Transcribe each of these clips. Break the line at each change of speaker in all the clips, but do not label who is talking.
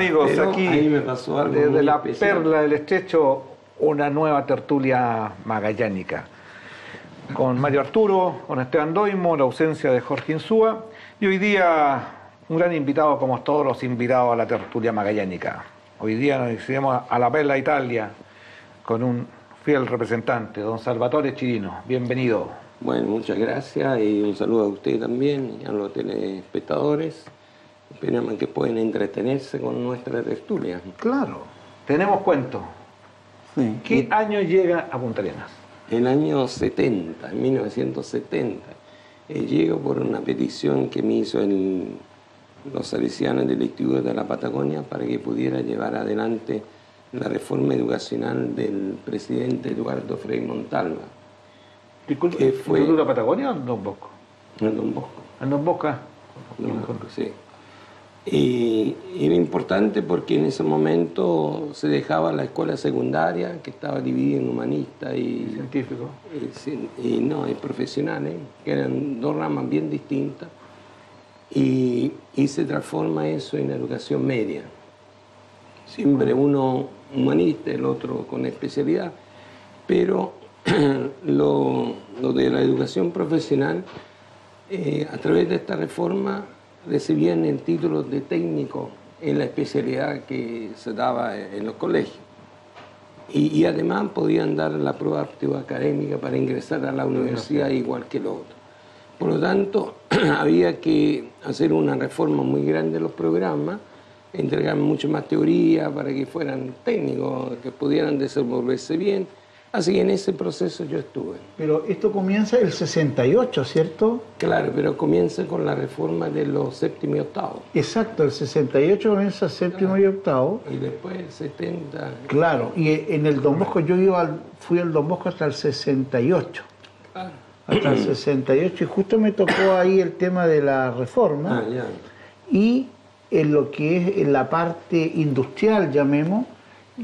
amigos,
Pero
aquí
ahí me pasó algo
desde
muy
la
especial.
perla del estrecho, una nueva tertulia magallánica. Con Mario Arturo, con Esteban Doimo, la ausencia de Jorge Insúa, y hoy día un gran invitado, como todos los invitados a la tertulia magallánica. Hoy día nos iremos a la perla Italia con un fiel representante, don Salvatore Chirino. Bienvenido.
Bueno, muchas gracias y un saludo a usted también y a los telespectadores. Esperamos que pueden entretenerse con nuestra tertulia.
Claro, tenemos cuento.
Sí.
¿Qué año llega a Punta Arenas?
En el año 70, en 1970, llego por una petición que me hizo los salesianos del Instituto de la Patagonia para que pudiera llevar adelante la reforma educacional del presidente Eduardo Frei Montalva.
Disculpe,
que fue
¿Instituto de la Patagonia o en Don Bosco?
en Don Bosco.
En Don Bosco.
Don Bosco, sí. Y era importante porque en ese momento se dejaba la escuela secundaria, que estaba dividida en humanista y
Científico.
y profesionales, que eran dos ramas bien distintas, y se transforma eso en educación media. Siempre uno humanista, el otro con especialidad, pero lo de la educación profesional, a través de esta reforma, recibían el título de técnico en la especialidad que se daba en los colegios. Y además podían dar la prueba aptitud académica para ingresar a la universidad igual que los otros. Por lo tanto, había que hacer una reforma muy grande de los programas, entregar mucho más teoría para que fueran técnicos, que pudieran desenvolverse bien. Así que en ese proceso yo estuve.
Pero esto comienza el 68, ¿cierto?
Claro, pero comienza con la reforma de los séptimo y octavo.
Exacto, el 68 comienza séptimo y octavo.
Y después el 70...
Claro, y en el Don Bosco yo fui al Don Bosco hasta el 68.
Claro.
Hasta el 68, y justo me tocó ahí el tema de la reforma.
Ya.
Y en lo que es en la parte industrial, llamemos,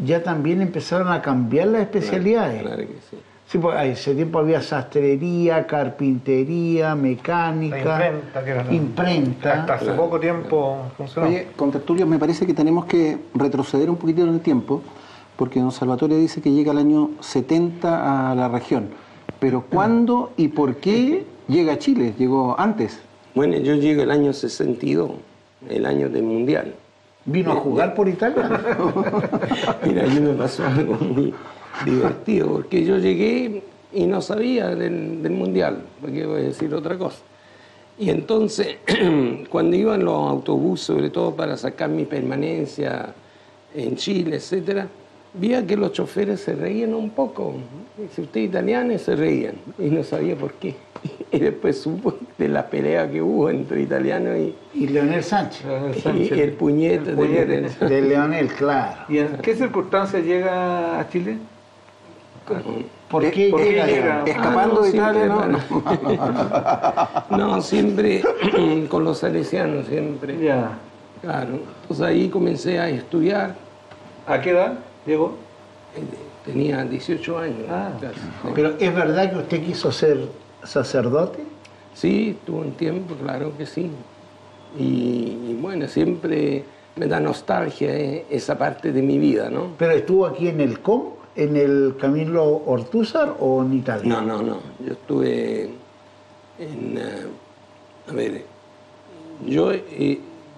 ya también empezaron a cambiar las especialidades.
Claro que sí.
Sí, pues en ese tiempo había sastrería, carpintería, mecánica,
La imprenta, que era
imprenta.
hasta hace poco tiempo funcionó.
Oye, con Tertulio, me parece que tenemos que retroceder un poquitito en el tiempo, porque don Salvatore dice que llega el año 70 a la región. Pero ¿cuándo y por qué llega a Chile? ¿Llegó antes?
Bueno, yo llego el año 62, el año del Mundial.
¿Vino a jugar por Italia?
Mira, a mí me pasó algo muy divertido, porque yo llegué y no sabía del Mundial, porque voy a decir otra cosa. Y entonces, cuando iban los autobuses, sobre todo para sacar mi permanencia en Chile, etcétera, vi que los choferes se reían un poco. Si usted es italiano, se reían. Y no sabía por qué. Y después supo de la pelea que hubo entre italianos
Y Leonel Sánchez.
y el puñete
De Leonel, claro.
¿Y en qué circunstancias llega a Chile?
¿Por qué
¿Por qué
llega?
llega?
Escapando de Italia, ¿no?
No, siempre con los salesianos, siempre.
Ya.
Claro. Entonces ahí comencé a estudiar.
¿A qué edad llegó?
Tenía 18 años.
Ah.
casi.
Pero ¿es verdad que usted quiso ser sacerdote?
Sí, tuvo un tiempo, claro que sí. Y bueno, siempre me da nostalgia esa parte de mi vida, ¿no?
¿Pero estuvo aquí en el COM, en el Camilo Ortúzar o en Italia?
No. Yo estuve en... a ver, yo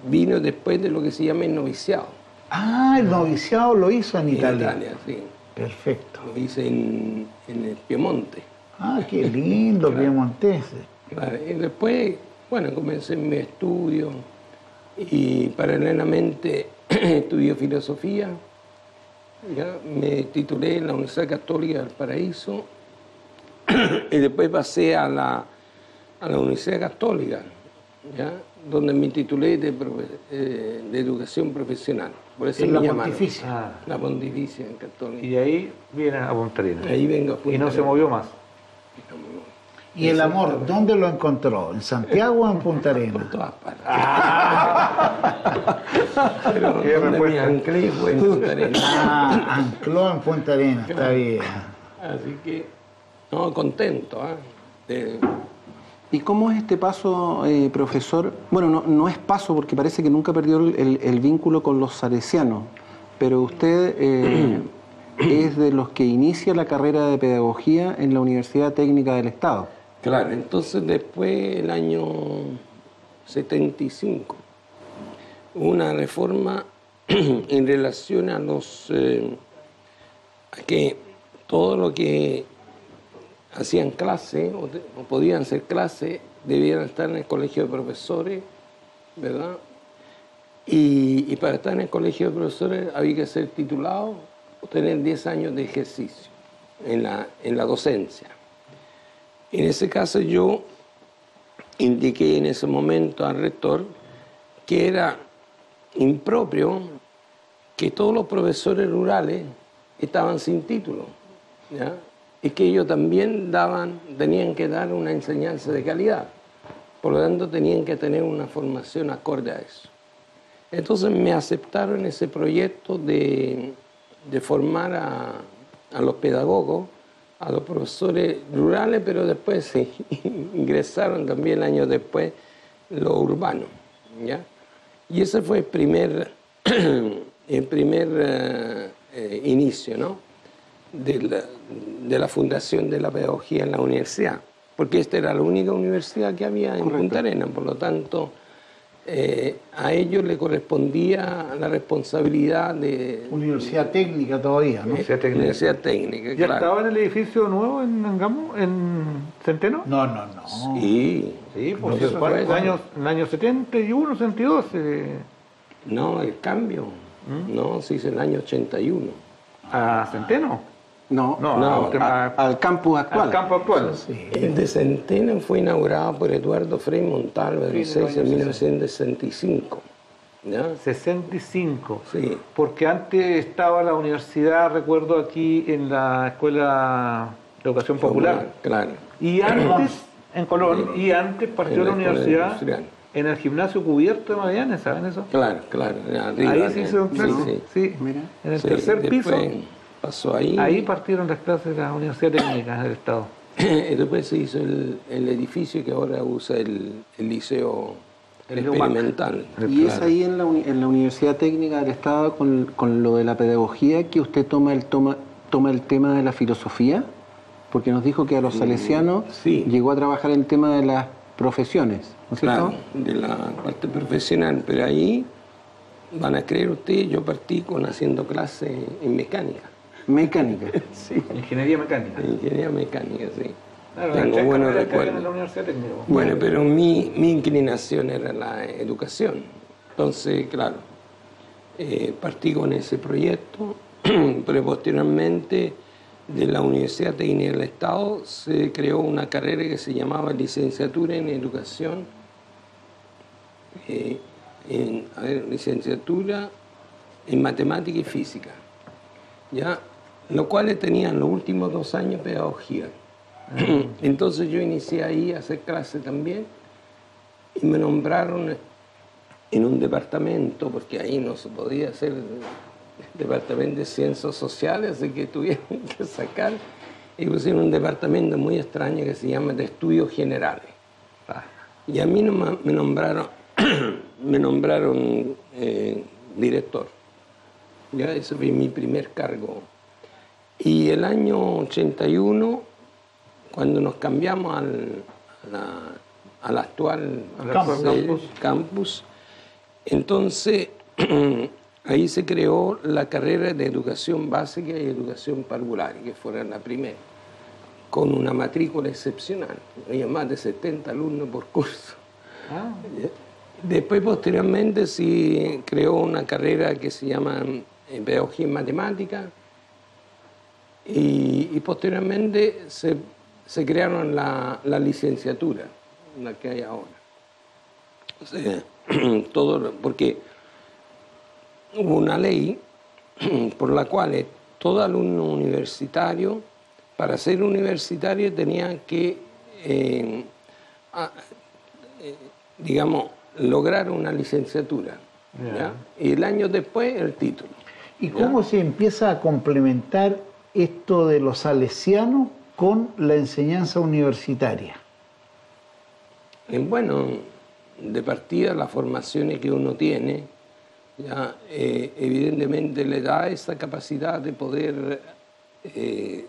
vino después de lo que se llama el noviciado.
Ah, el noviciado lo hizo en Italia.
En Italia, sí.
Perfecto.
Lo hice en el Piemonte.
Ah, qué lindo,
Claro.
piemontese.
Claro, y después, bueno, comencé mi estudio y paralelamente estudié filosofía. Ya me titulé en la Universidad Católica del Paraíso y después pasé a la Universidad Católica, ¿ya? Donde me titulé de educación profesional. Por eso
En
me
la
llamaron.
Pontificia.
Ah.
La Pontificia Católica.
Y de ahí viene a Punta Arenas.
Ahí vengo a Punta
Y no se
Arenas.
movió más.
¿Y el amor, dónde lo encontró? ¿En Santiago o en Punta
Por
Arenas?
todas partes.
Qué
Pero donde me
respuesta.
anclé fue en Punta Arenas.
Ah, ancló en Punta Arenas, está bien.
Así que, no, contento, ¿eh?
¿Y cómo es este paso, profesor? Bueno, no es paso porque parece que nunca perdió el vínculo con los salesianos, pero usted es de los que inicia la carrera de pedagogía en la Universidad Técnica del Estado.
Claro, entonces después, el año 75, hubo una reforma en relación a a que todo lo que hacían clase o podían hacer clase debían estar en el colegio de profesores, ¿verdad? Y para estar en el colegio de profesores había que ser titulado o tener 10 años de ejercicio en la docencia. En ese caso yo indiqué en ese momento al rector que era impropio que todos los profesores rurales estaban sin título, ¿ya? Y que ellos también tenían que dar una enseñanza de calidad. Por lo tanto, tenían que tener una formación acorde a eso. Entonces me aceptaron ese proyecto de formar a los pedagogos, a los profesores rurales, pero después sí, ingresaron también años después los urbanos, ¿ya? Y ese fue el primer inicio, ¿no?, de la fundación de la pedagogía en la universidad, porque esta era la única universidad que había en Punta Arenas, por lo tanto a ellos le correspondía la responsabilidad de...
Universidad Técnica todavía, ¿no?
Universidad Técnica,
¿Ya
claro.
estaba en el edificio nuevo en Angamo, en Centeno?
No.
Sí,
Pues
por
eso fue en
supuesto.
el año 71, 72.
No, el cambio, no, se hizo en el año 81.
¿A Centeno?
No, al campus actual.
Al campo actual.
El de Centeno fue inaugurado por Eduardo Frei Montalva en 1965. ¿Ya?
65.
Sí.
Porque antes estaba la universidad, recuerdo, aquí en la Escuela de Educación Popular.
Claro.
Y antes, en Colón, y antes partió
En
la
la Escuela
universidad
Industrial.
en el gimnasio cubierto de Magallanes, ¿saben eso?
Claro. Arriba,
Ahí se hizo clase. Sí.
Mira.
En el
Sí,
tercer piso.
después pasó ahí.
Ahí partieron las clases de la Universidad Técnica del Estado.
Y después se hizo el edificio que ahora usa el liceo
El
experimental.
Y es ahí en la Universidad Técnica del Estado con lo de la pedagogía que usted toma el tema de la filosofía, porque nos dijo que a los salesianos
sí.
llegó a trabajar en el tema de las profesiones, ¿no es cierto?
Claro, de la parte profesional, pero ahí van a creer ustedes, yo partí haciendo clases en mecánica.
Mecánica.
Sí,
Ingeniería mecánica.
ingeniería mecánica, sí.
Claro,
Tengo buenos
en la
recuerdos.
Universidad Técnica.
Bueno, pero mi inclinación era la educación. Entonces, claro, partí con ese proyecto, pero posteriormente de la Universidad Técnica del Estado se creó una carrera que se llamaba Licenciatura en Educación, licenciatura en Matemática y Física, ¿ya? Lo cual tenían los últimos 2 años pedagogía. Entonces yo inicié ahí a hacer clases también y me nombraron en un departamento, porque ahí no se podía hacer departamento de ciencias sociales, así que tuvieron que sacar y pusieron un departamento muy extraño que se llama de estudios generales. Y a mí me nombraron director. Ya, ese fue mi primer cargo. Y el año 81, cuando nos cambiamos al actual campus, entonces ahí se creó la carrera de educación básica y educación parvularia, que fuera la primera, con una matrícula excepcional. Había más de 70 alumnos por curso. Después, posteriormente, se creó una carrera que se llama pedagogía en matemática y posteriormente se crearon la licenciatura, la que hay ahora. O sea, todo, porque hubo una ley por la cual todo alumno universitario, para ser universitario, tenía que, digamos, lograr una licenciatura. ¿Ya? Y el año después, el título.
¿Y cómo se empieza a complementar esto de los salesianos con la enseñanza universitaria?
bueno, de partida las formaciones que uno tiene, ya, evidentemente le da esa capacidad de poder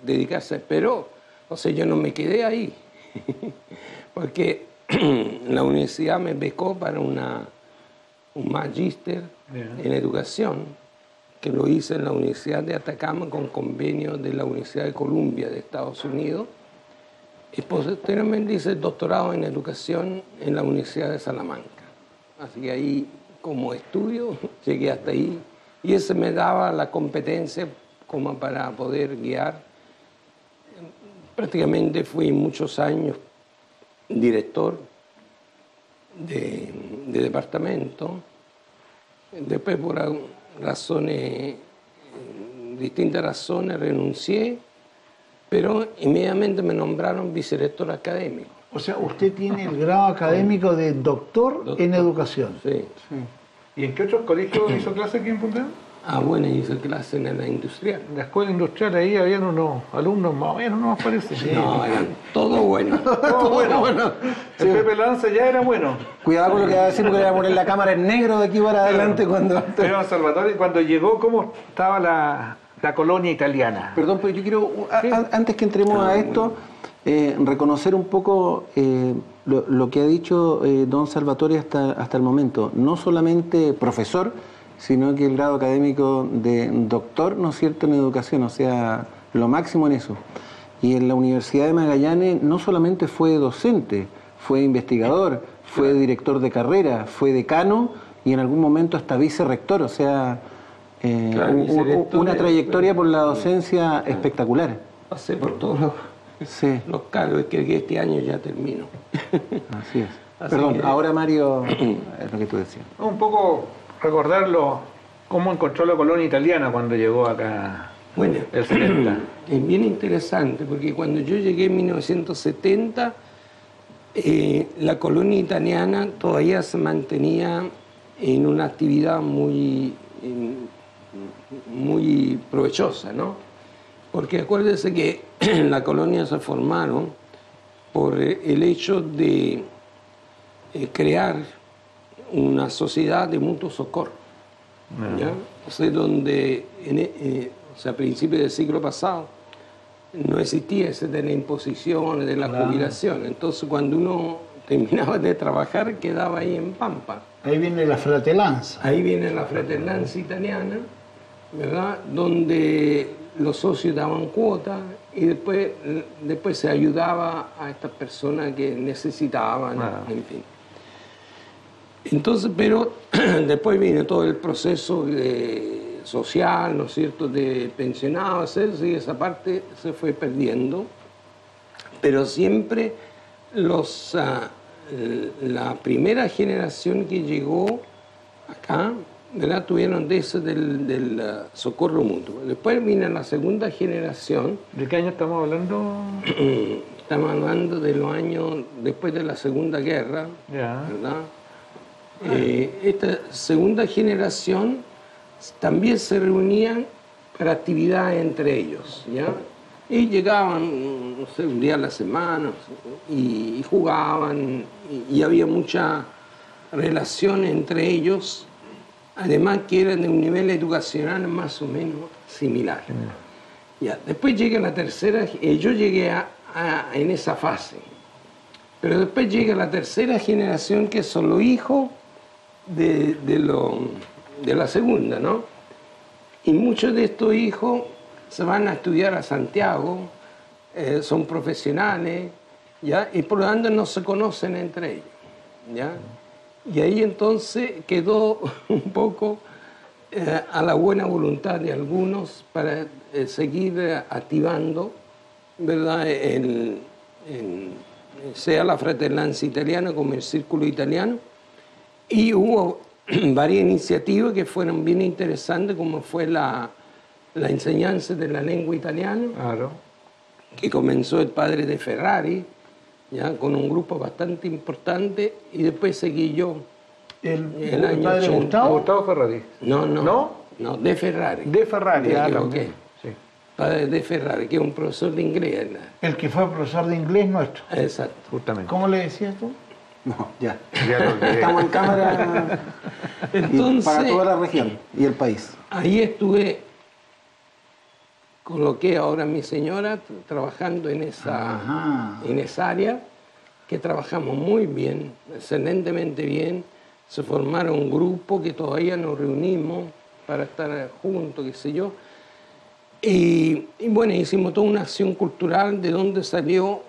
dedicarse, pero, o sea, yo no me quedé ahí, porque la universidad me becó para un magíster en educación, que lo hice en la Universidad de Atacama con convenio de la Universidad de Columbia de Estados Unidos, y posteriormente hice el doctorado en educación en la Universidad de Salamanca. Así que ahí, como estudio, llegué hasta ahí, y eso me daba la competencia como para poder guiar. Prácticamente fui muchos años director de departamento. Después, por razones, distintas razones, renuncié, pero inmediatamente me nombraron vicerrector académico.
O sea, usted tiene el grado académico de doctor en educación.
Sí.
¿Y en qué otros colegios hizo clase aquí en Punta Arenas?
Bueno, hice clase en la industrial.
En la escuela industrial ahí habían unos alumnos más o menos, ¿no? Parece.
No, eran todo bueno.
Todo bueno. El Pepe Lanza ya era bueno.
Cuidado con lo que va a decir, porque le voy a poner la cámara en negro de aquí para adelante cuando...
Pero Salvatore, cuando llegó, ¿cómo estaba la colonia italiana?
Perdón, pero yo quiero, antes que entremos a esto, reconocer un poco lo que ha dicho don Salvatore hasta el momento. No solamente profesor, sino que el grado académico de doctor, ¿no es cierto?, en educación, o sea, lo máximo en eso. Y en la Universidad de Magallanes no solamente fue docente, fue investigador, fue director de carrera, fue decano y en algún momento hasta vicerrector, o sea, una trayectoria por la docencia espectacular.
Pasé por todos los cargos, que este año ya termino.
Así es. Perdón, ahora Mario, es lo que tú decías.
Un poco recordarlo, cómo encontró la colonia italiana cuando llegó acá.
Bueno,
el 70.
Es bien interesante porque cuando yo llegué en 1970, la colonia italiana todavía se mantenía en una actividad muy provechosa, ¿no? Porque acuérdense que la colonia se formaron por el hecho de crear una sociedad de mutuo socorro, ¿ya? O sea, donde a principios del siglo pasado no existía ese de la imposición, de la jubilación. Entonces, cuando uno terminaba de trabajar, quedaba ahí en Pampa.
Ahí viene la fratellanza.
Ahí viene la fratellanza italiana, ¿verdad? Donde los socios daban cuotas y después se ayudaba a estas personas que necesitaban, en fin. Entonces, pero después vino todo el proceso social, ¿no es cierto?, de pensionados, y esa parte se fue perdiendo, pero siempre la primera generación que llegó acá, ¿verdad?, tuvieron de ese del socorro mutuo. Después vino la segunda generación.
¿De qué año estamos hablando?
Estamos hablando de los años después de la Segunda Guerra, ¿verdad? Esta segunda generación también se reunían para actividades entre ellos, ¿ya? Y llegaban, no sé, un día a la semana y jugaban y había mucha relación entre ellos, además que eran de un nivel educacional más o menos similar. Ya, después llega la tercera, yo llegué en esa fase, pero después llega la tercera generación que son los hijos de la segunda, ¿no? Y muchos de estos hijos se van a estudiar a Santiago, son profesionales, ¿ya? Y por lo tanto no se conocen entre ellos, ¿ya? Y ahí entonces quedó un poco a la buena voluntad de algunos para seguir activando, ¿verdad?, sea la Fratellanza Italiana como el Círculo Italiano. Y hubo varias iniciativas que fueron bien interesantes, como fue la enseñanza de la lengua italiana, que comenzó el padre de Ferrari, ya con un grupo bastante importante, y después seguí yo.
¿El año padre 80.
Gustavo Ferrari?
No, de Ferrari.
De Ferrari,
sí. Padre de Ferrari, que es un profesor de inglés.
El que fue profesor de inglés nuestro.
Exacto.
Justamente.
¿Cómo le decías tú?
No, ya.
Ya lo olvidé.
Estamos en cámara
Entonces,
para toda la región y el país.
ahí estuve, coloqué ahora a mi señora trabajando en
Ajá.
esa área, que trabajamos muy bien, excelentemente bien. Se formaron un grupo que todavía nos reunimos para estar juntos, qué sé yo. Y bueno, hicimos toda una acción cultural de donde salió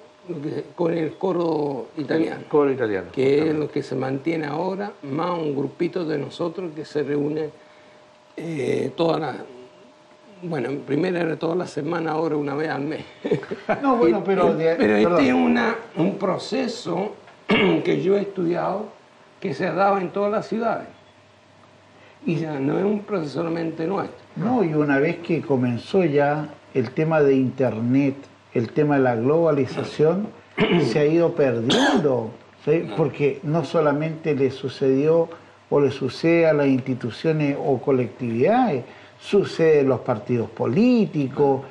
con el coro italiano.
El coro italiano.
Que es lo que se mantiene ahora, más un grupito de nosotros que se reúne todas las... Bueno, primero era toda la semana, ahora una vez al mes.
No, bueno, pero...
Pero este es un proceso que yo he estudiado que se ha dado en todas las ciudades. Y ya no es un proceso solamente nuestro.
No, y una vez que comenzó ya el tema de Internet, el tema de la globalización, se ha ido perdiendo, ¿sí? Porque no solamente le sucedió o le sucede a las instituciones o colectividades, sucede en los partidos políticos,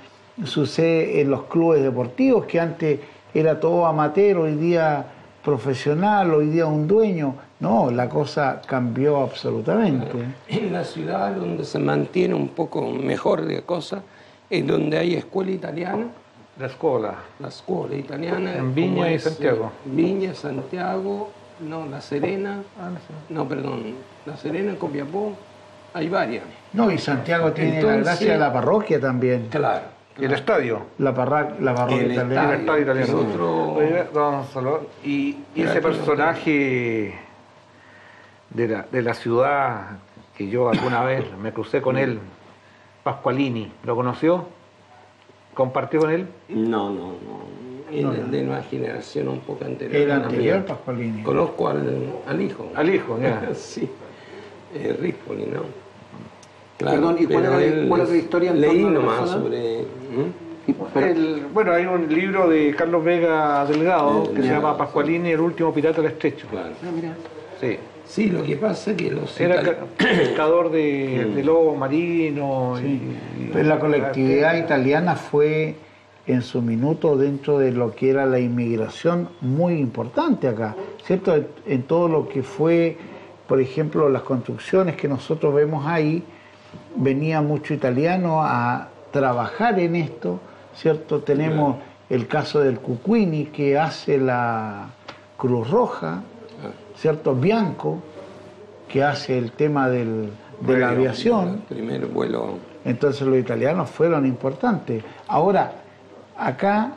sucede en los clubes deportivos, que antes era todo amateur, hoy día profesional, hoy día un dueño. No, la cosa cambió absolutamente.
En la ciudad donde se mantiene un poco mejor de cosas es donde hay escuela italiana.
La escuela.
La escuela italiana.
En Viña
como
y
es,
Santiago.
Viña, Santiago, no, La Serena. No, perdón, La Serena, Copiapó, hay varias.
No, y Santiago tiene la
Entonces,
gracia de la parroquia también.
Claro.
Y el estadio.
La parroquia
El
italiana.
El estadio italiano.
Nosotros-
Oiga, don Salvador, y ese personaje de la ciudad que yo alguna vez me crucé con él, Pasqualini, ¿lo conoció? ¿Compartió con él?
No. Es de una generación un poco anterior.
El
a la
anterior,
mía.
Pasqualini.
Conozco al hijo.
Al hijo, ya.
Sí. Rispoli, ¿no?
Perdón, ¿y cuál
pero
era
él-
la historia en
Leí
torno a la
nomás
persona?
sobre...
Bueno, hay un libro de Carlos Vega Delgado que se
Ya.
llama Pasqualini, el último pirata del estrecho.
Claro.
Ah, mira.
Sí.
Sí, lo que pasa es que los
Era
italianos...
pescador de lobos marinos.
Pero la colectividad italiana fue en su minuto dentro de lo que era la inmigración muy importante acá, ¿cierto? En todo lo que fue, por ejemplo, las construcciones que nosotros vemos ahí, venía mucho italiano a trabajar en esto, ¿cierto? Tenemos el caso del Cucuini que hace la Cruz Roja, ¿cierto? Bianco, que hace el tema de la aviación.
El primer vuelo...
Entonces los italianos fueron importantes. Ahora, acá,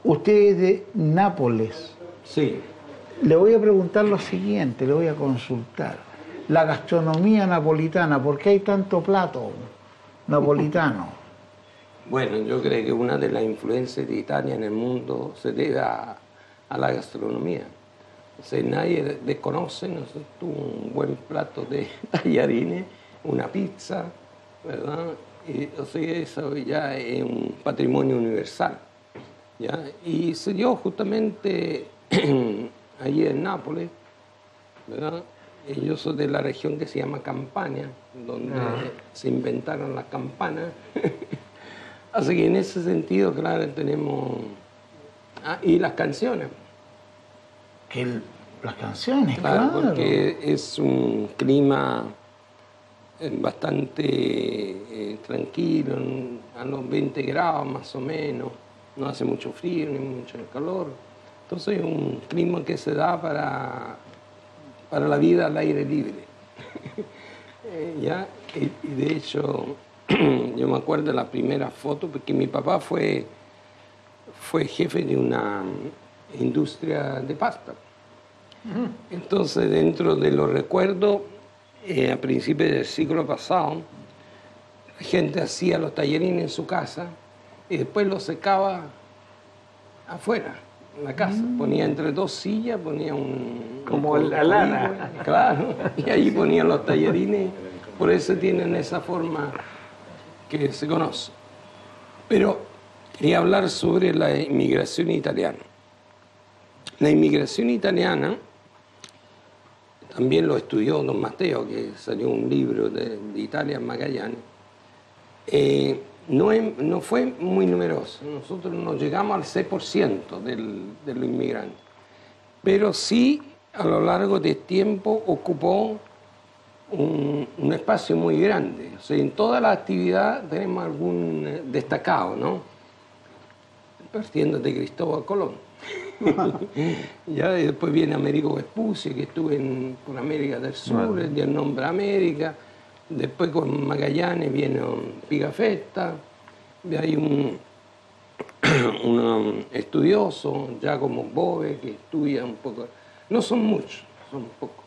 usted es de Nápoles.
Sí.
Le voy a preguntar lo siguiente, le voy a consultar. La gastronomía napolitana, ¿por qué hay tanto plato napolitano?
Bueno, yo creo que una de las influencias de Italia en el mundo se debe a la gastronomía. O sea, nadie desconoce, ¿no? Un buen plato de tallarines, una pizza, ¿verdad? O sea, eso ya es un patrimonio universal, ¿ya? Y se dio justamente allí en Nápoles, ¿verdad? Yo soy de la región que se llama Campania, donde se inventaron las campanas. Así que en ese sentido, claro, tenemos... y las canciones.
Las canciones,
Claro,
claro.
porque es un clima bastante tranquilo, a los 20 grados más o menos, no hace mucho frío ni mucho calor. Entonces es un clima que se da para la vida al aire libre. ¿Ya? Y de hecho, yo me acuerdo de la primera foto, porque mi papá fue jefe de una industria de pasta. Entonces, dentro de los recuerdos, a principios del siglo pasado, la gente hacía los tallarines en su casa y después los secaba afuera, en la casa. Ponía entre dos sillas, ponía
Como la lana.
Claro, y ahí ponían los tallarines, por eso tienen esa forma que se conoce. Pero quería hablar sobre la inmigración italiana. La inmigración italiana también lo estudió don Mateo, que salió un libro de Italia en Magallanes. No fue muy numeroso. Nosotros nos llegamos al 6% de los inmigrantes. Pero sí a lo largo del tiempo ocupó un espacio muy grande. O sea, en toda la actividad tenemos algún destacado, ¿no? Partiendo de Cristóbal Colón. Ya, y después viene Américo Vespucio, que estuvo por América del Sur, el dio el nombre a América. Después con Magallanes viene Pigafetta. Hay un estudioso, Giacomo Bove, que estudia un poco. No son muchos, son pocos.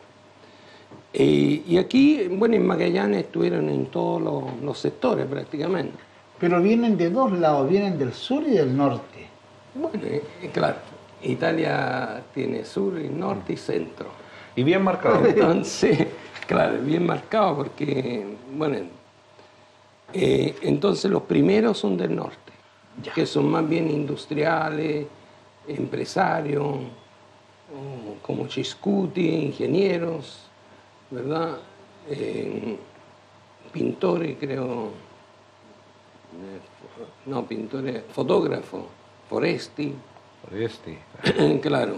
Y aquí, bueno, en Magallanes estuvieron en todos los sectores prácticamente.
Pero vienen de dos lados, vienen del sur y del norte.
Bueno, claro, Italia tiene sur, y norte y centro.
Y bien marcado.
Entonces, claro, bien marcado porque, bueno, entonces los primeros son del norte, que son más bien industriales, empresarios, como Chiscuti, ingenieros, ¿verdad? Pintores, creo, no, pintores, fotógrafos, Foresti. Claro.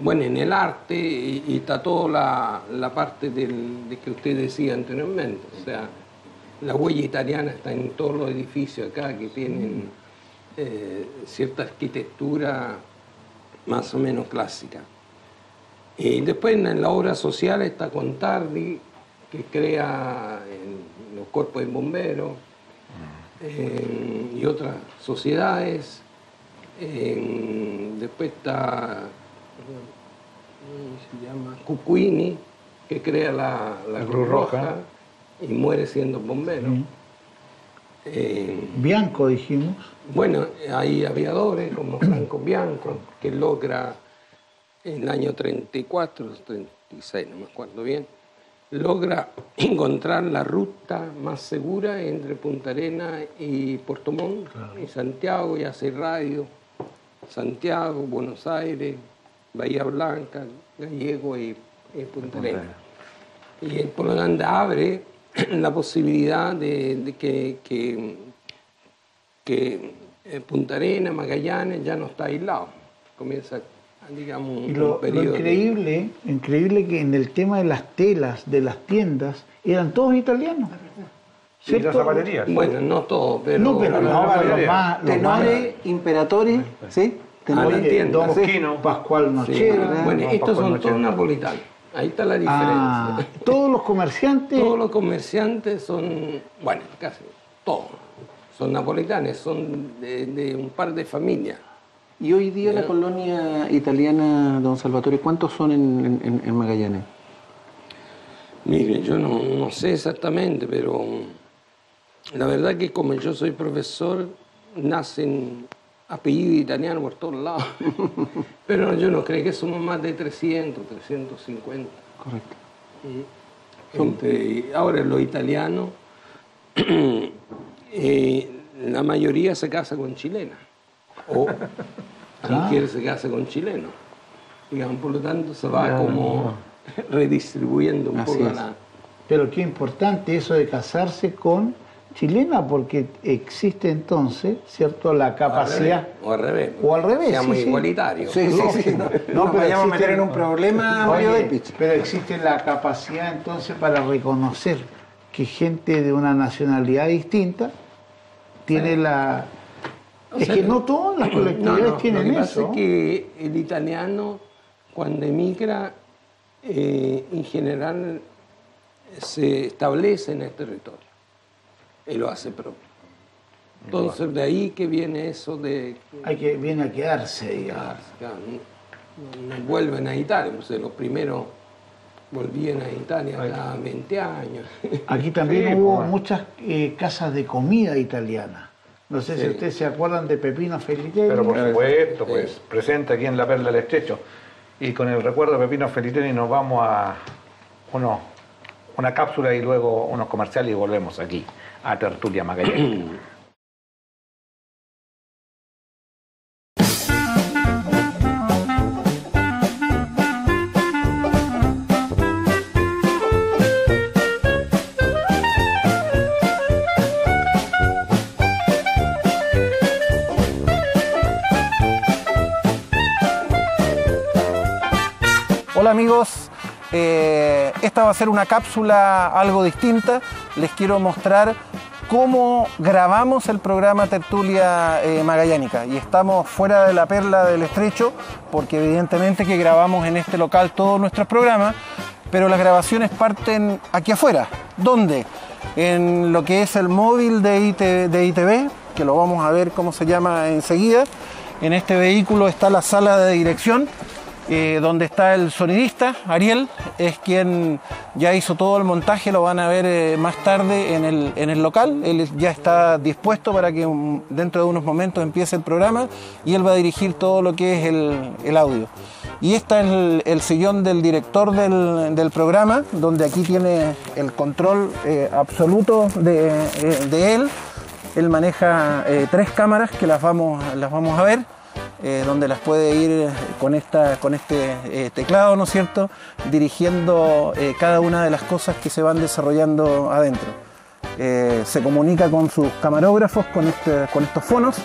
Bueno, en el arte y está toda la parte de que usted decía anteriormente, o sea, la huella italiana está en todos los edificios acá que tienen cierta arquitectura más o menos clásica. Y después en la obra social está Contardi, que crea los cuerpos de bomberos y otras sociedades. Después está, ¿cómo se llama? Cucuini, que crea la Cruz Roja y muere siendo bombero.
Bianco, dijimos.
Bueno, hay aviadores como Franco Bianco, que logra en el año 34, 36, no me acuerdo bien, logra encontrar la ruta más segura entre Punta Arenas y Puerto Montt, claro, y Santiago, y hace radio, Santiago, Buenos Aires, Bahía Blanca, Gallego y Punta Arenas. Y por lo tanto abre la posibilidad de que Punta Arenas, Magallanes ya no está aislado, comienza, digamos,
y lo increíble que en el tema de las telas, de las tiendas, eran todos italianos.
¿Sí? Y las zapaterías.
Bueno, no todos, pero...
No, pero los más...
Tenore, Imperatori, ¿sí?
Tenore, Don
Mosquino,
Pascual Nochera.
Bueno, estos son todos napolitanos. Ahí está la diferencia.
Todos los comerciantes...
Todos los comerciantes son, bueno, casi todos, son napolitanos, son de un par de familias.
Y hoy día la colonia italiana, don Salvatore, ¿cuántos son en Magallanes?
Mire, yo no sé exactamente, pero la verdad que como yo soy profesor, nacen apellidos italianos por todos lados. Pero yo no creo que somos más de 300, 350.
Correcto.
Ahora los italianos, la mayoría se casa con chilenas. O quien quiere se casa con chilenos. Digamos, por lo tanto se va como redistribuyendo un poco la...
Pero qué importante eso de casarse con chilena, porque existe entonces, ¿cierto?, la capacidad...
O al revés.
O al revés,
seamos
sí,
igualitarios.
Sí. No vayamos a meter en un problema, Mario Depich.
Pero existe la capacidad entonces para reconocer que gente de una nacionalidad distinta tiene la... Es que no todas las colectividades tienen eso.
Lo que pasa es que el italiano, cuando emigra, en general se establece en el territorio y lo hace propio. Entonces, de ahí que viene eso de...
Viene a quedarse, digamos.
No vuelven a Italia, pues los primeros volvían a Italia a 20 años.
Aquí también hubo muchas casas de comida italiana. No sé si ustedes se acuerdan de Pepino Felitelli.
Pero por supuesto, pues presente aquí en la Perla del Estrecho. Y con el recuerdo de Pepino Felitelli nos vamos a una cápsula y luego unos comerciales y volvemos aquí a Tertulia Magallanes.
Hola amigos, esta va a ser una cápsula algo distinta. Les quiero mostrar cómo grabamos el programa Tertulia Magallánica. Y estamos fuera de la Perla del Estrecho, porque evidentemente que grabamos en este local todos nuestros programas, pero las grabaciones parten aquí afuera. ¿Dónde? En lo que es el móvil de ITV, que lo vamos a ver cómo se llama enseguida. En este vehículo está la sala de dirección, donde está el sonidista, Ariel, es quien ya hizo todo el montaje, lo van a ver más tarde en el local. Él ya está dispuesto para que dentro de unos momentos empiece el programa y él va a dirigir todo lo que es el audio. Y este es el sillón del director del programa, donde aquí tiene el control absoluto de él. Él maneja 3 cámaras que las vamos a ver. Donde las puede ir con este teclado, ¿no es cierto?, dirigiendo cada una de las cosas que se van desarrollando adentro. Se comunica con sus camarógrafos, con estos fonos,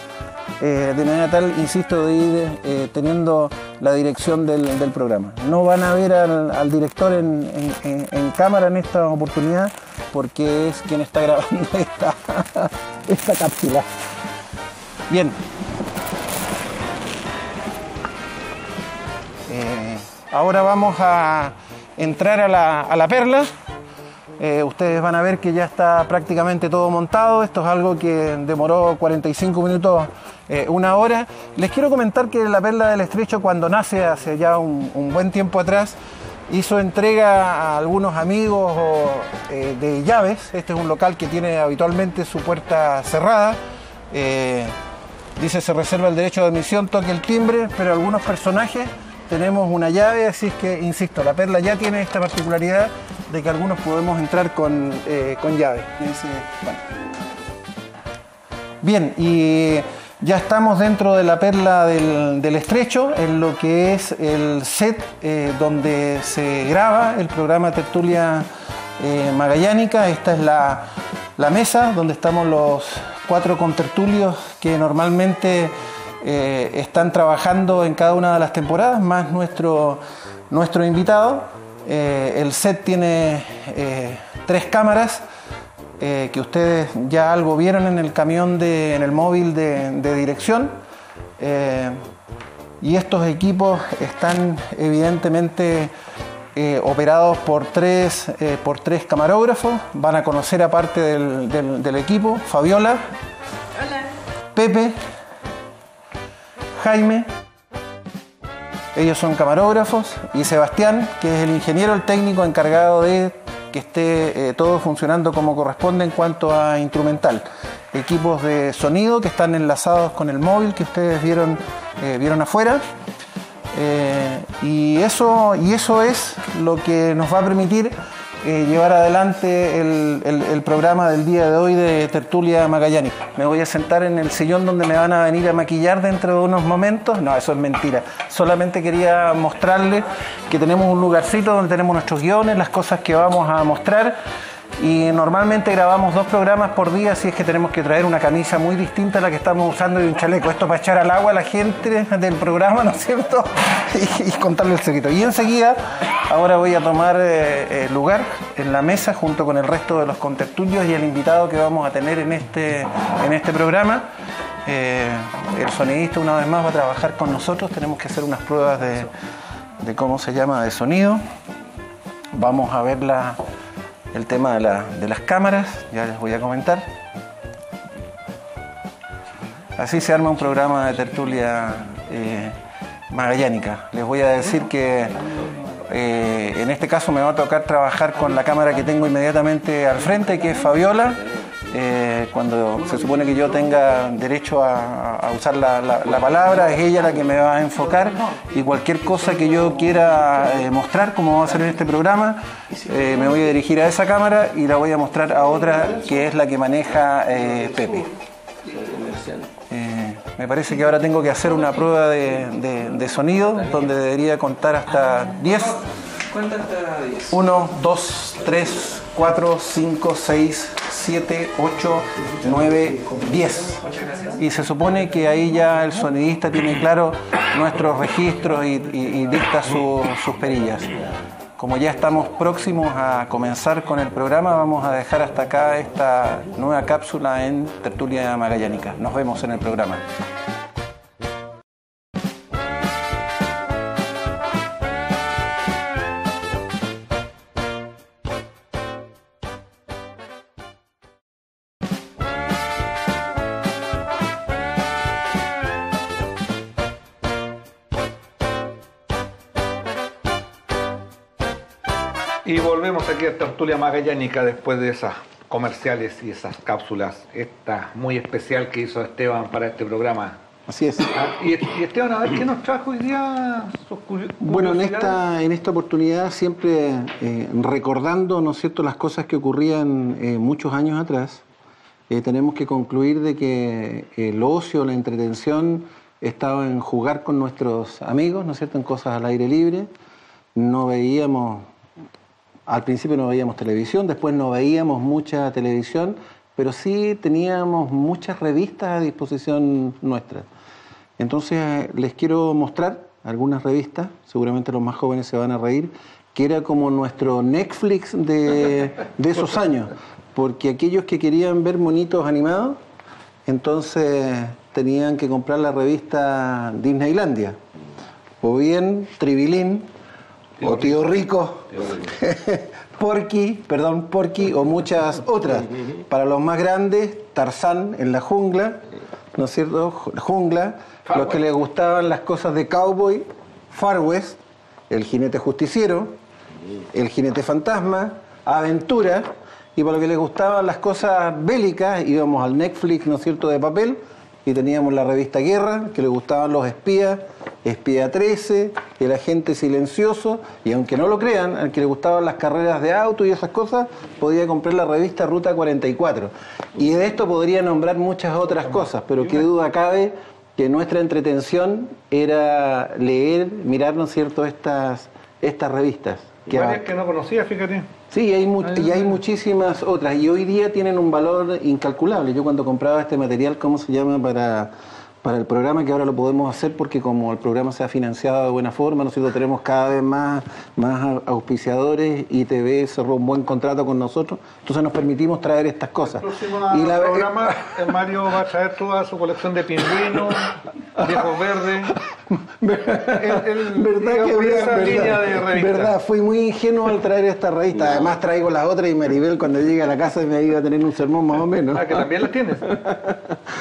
de manera tal, insisto, de ir teniendo la dirección del programa. No van a ver al director en cámara en esta oportunidad, porque es quien está grabando esta cápsula. Bien. Ahora vamos a entrar a la Perla. Ustedes van a ver que ya está prácticamente todo montado. Esto es algo que demoró 45 minutos, 1 hora. Les quiero comentar que la Perla del Estrecho, cuando nace hace ya un buen tiempo atrás, hizo entrega a algunos amigos de llaves. Este es un local que tiene habitualmente su puerta cerrada. Dice: se reserva el derecho de admisión, toque el timbre, pero algunos personajes tenemos una llave, así es que, insisto, la Perla ya tiene esta particularidad de que algunos podemos entrar con llave. Bueno. Bien, y ya estamos dentro de la Perla del Estrecho, en lo que es el set donde se graba el programa Tertulia Magallánica. Esta es la mesa donde estamos los 4 contertulios que normalmente están trabajando en cada una de las temporadas, más nuestro invitado. El set tiene 3 cámaras que ustedes ya algo vieron en el camión, en el móvil de dirección. Y estos equipos están evidentemente operados por tres camarógrafos. Van a conocer, aparte del equipo, Fabiola.
Hola.
Pepe, Jaime, ellos son camarógrafos, y Sebastián, que es el ingeniero, el técnico encargado de que esté todo funcionando como corresponde en cuanto a instrumental. Equipos de sonido que están enlazados con el móvil que ustedes vieron afuera. Y eso es lo que nos va a permitir llevar adelante el programa del día de hoy de Tertulia Magallánica. Me voy a sentar en el sillón donde me van a venir a maquillar dentro de unos momentos. No, eso es mentira. Solamente quería mostrarles que tenemos un lugarcito donde tenemos nuestros guiones, las cosas que vamos a mostrar. Y normalmente grabamos 2 programas por día, así es que tenemos que traer una camisa muy distinta a la que estamos usando y un chaleco. Esto para echar al agua a la gente del programa, ¿no es cierto? Y contarle el secreto. Y enseguida, ahora voy a tomar lugar en la mesa junto con el resto de los contertulios y el invitado que vamos a tener en este programa. El sonidista una vez más va a trabajar con nosotros. Tenemos que hacer unas pruebas de cómo se llama, de sonido. Vamos a ver el tema de las cámaras, ya les voy a comentar. Así se arma un programa de Tertulia Magallánica. Les voy a decir que en este caso me va a tocar trabajar con la cámara que tengo inmediatamente al frente, que es Fabiola. Cuando se supone que yo tenga derecho a usar la palabra, es ella la que me va a enfocar, y cualquier cosa que yo quiera mostrar, como va a ser en este programa, me voy a dirigir a esa cámara y la voy a mostrar a otra, que es la que maneja Pepe. Me parece que ahora tengo que hacer una prueba de sonido, donde debería contar hasta 10.
Cuenta hasta 10.
1, 2, 3, 4, 5, 6, 7, 8, 9, 10. Y se supone que ahí ya el sonidista tiene claro nuestros registros y dicta sus perillas. Como ya estamos próximos a comenzar con el programa, vamos a dejar hasta acá esta nueva cápsula en Tertulia Magallánica. Nos vemos en el programa.
Y volvemos aquí a Tertulia Magallánica después de esas comerciales y esas cápsulas, esta muy especial que hizo Esteban para este programa.
Así es.
Y Esteban, a ver, ¿qué nos trajo hoy día?
Bueno, en esta oportunidad, siempre recordando, ¿no es cierto?, las cosas que ocurrían muchos años atrás, tenemos que concluir de que el ocio, la entretención, estaba en jugar con nuestros amigos, ¿no es cierto?, en cosas al aire libre. No veíamos... Al principio no veíamos televisión, después no veíamos mucha televisión, pero sí teníamos muchas revistas a disposición nuestra. Entonces les quiero mostrar algunas revistas, seguramente los más jóvenes se van a reír, que era como nuestro Netflix de esos años, porque aquellos que querían ver monitos animados, entonces tenían que comprar la revista Disneylandia, o bien Tribilín, o Tío Rico, Porky o muchas otras. Para los más grandes, Tarzán en la jungla, ¿no es cierto? Jungla. Los que les gustaban las cosas de cowboy, Far West, El Jinete Justiciero, El Jinete Fantasma, Aventura. Y para los que les gustaban las cosas bélicas, íbamos al Netflix, ¿no es cierto?, de papel, y teníamos la revista Guerra, que les gustaban los espías, Espía 13, El Agente Silencioso, y aunque no lo crean, al que le gustaban las carreras de auto y esas cosas, podía comprar la revista Ruta 44. Y de esto podría nombrar muchas otras cosas, pero qué duda cabe que nuestra entretención era leer, mirar, ¿no es cierto?, estas revistas.
Varias que no conocía, fíjate.
Sí, y hay muchísimas otras, y hoy día tienen un valor incalculable. Yo cuando compraba este material, ¿cómo se llama?, para el programa, que ahora lo podemos hacer porque como el programa se ha financiado de buena forma, nosotros tenemos cada vez más auspiciadores, ITV cerró un buen contrato con nosotros, entonces nos permitimos traer estas cosas.
El próximo programa, Mario va a traer toda su colección de pingüinos, viejos verdes.
¿Verdad? Fui muy ingenuo al traer esta revista. No. Además traigo las otras y Maribel cuando llegue a la casa me iba a tener un sermón más o menos.
Ah, que también las tienes.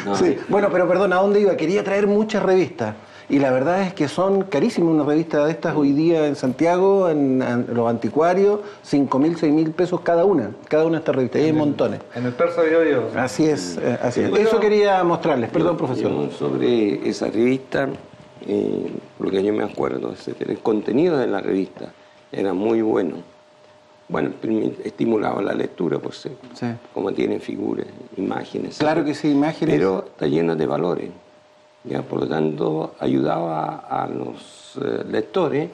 No. Sí. Bueno, pero perdón, ¿a dónde iba? Quería traer muchas revistas. Y la verdad es que son carísimas una revista de estas hoy día en Santiago, en los anticuarios, 5.000, 6.000 pesos cada una de estas revistas, y hay montones.
En el Persa Bio.
Así es, así es. Eso quería mostrarles, perdón, profesor.
Sobre esa revista, lo que yo me acuerdo es que el contenido de la revista era muy bueno. Bueno, estimulaba la lectura, por ser, sí, como tienen figuras, imágenes.
Claro que sí, imágenes.
Pero está lleno de valores. ¿Ya? Por lo tanto, ayudaba a los lectores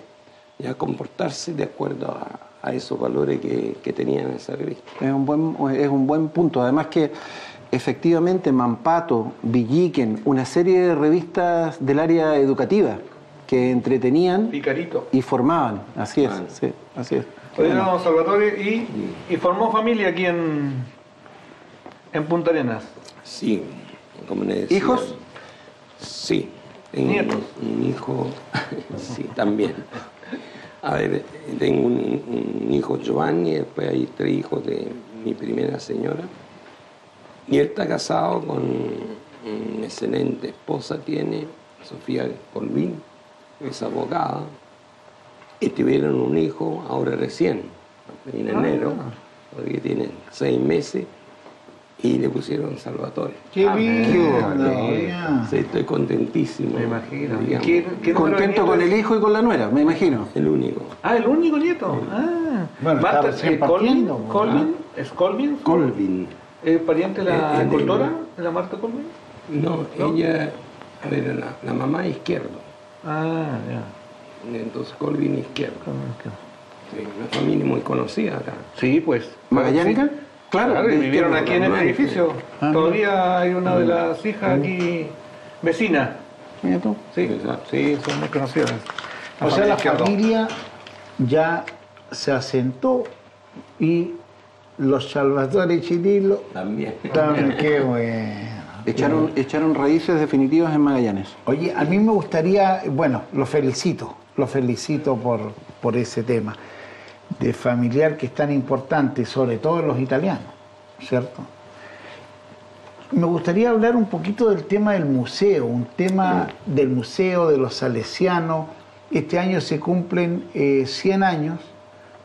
a comportarse de acuerdo a esos valores que tenían esa revista.
Es un buen punto. Además que, efectivamente, Mampato, Villiquen, una serie de revistas del área educativa que entretenían
Picarito.
Y formaban. Así es, sí, así es.
Bueno, Salvatore, y formó familia aquí en Punta Arenas.
Sí, como le decía.
¿Hijos?
Sí.
¿Nietos?
Un hijo, sí, también. A ver, tengo un hijo Giovanni, después hay 3 hijos de mi primera señora. Y él está casado con una excelente esposa, tiene Sofía Colvín, es abogada. Y tuvieron un hijo ahora recién, en enero, porque tiene 6 meses. Y le pusieron Salvatore.
¡Qué bien!
Sí, estoy contentísimo.
Me imagino.
¿Qué
contento con el hijo y con la nuera, me imagino.
El único.
Ah, el único nieto.
Sí.
Ah.
Bueno,
Marta,
Colvin.
¿Es Colvin?
Colvin.
¿Es pariente de la escultora de la Marta Colvin?
No, ella, a ver, la mamá es izquierdo.
Ah, ya.
Entonces Colvin izquierdo. Sí, una familia muy conocida acá.
Sí, pues.
¿Magallánica?
Sí. Claro, y vivieron
tiene
aquí en este
romance.
edificio. Todavía hay una de las hijas aquí, vecina.
Mira tú.
Sí,
Exacto.
sí, son muy conocidas.
O sea, la
Izquierdo.
familia ya se asentó y los Salvatore Chirilo
También.
también, qué bueno.
Echaron raíces definitivas en Magallanes.
Oye, a mí me gustaría, bueno, lo felicito por ese tema de familiar que es tan importante, sobre todo en los italianos, ¿cierto? Me gustaría hablar un poquito del tema del museo, un tema del museo de los salesianos. Este año se cumplen 100 años,